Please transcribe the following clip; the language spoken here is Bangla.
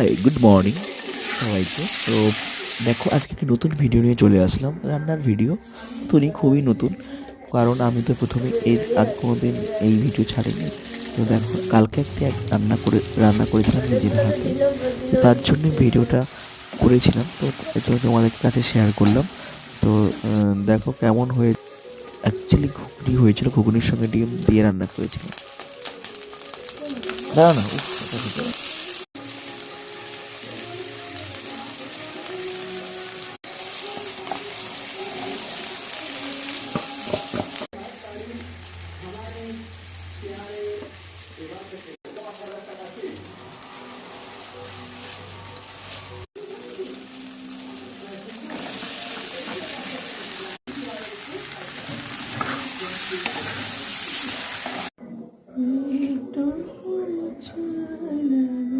হাই গুড মর্নিং সবাইকে। তো দেখো, আজকে একটি নতুন ভিডিও নিয়ে চলে আসলাম, রান্নার ভিডিও। খুবই নতুন, কারণ আমি তো প্রথমে এর আগে কোনোদিন এই ভিডিও ছাড়িনি। তো দেখো, কালকে রান্না করেছিলাম নিজের হাতে, তো তার জন্য ভিডিওটা করেছিলাম। তো এর জন্য তোমাদের কাছে শেয়ার করলাম। তো দেখো কেমন হয়ে, অ্যাকচুয়ালি ঘুগনি হয়েছিল, ঘুগনির সঙ্গে ডিম দিয়ে রান্না করেছিলাম। দাঁড়া না,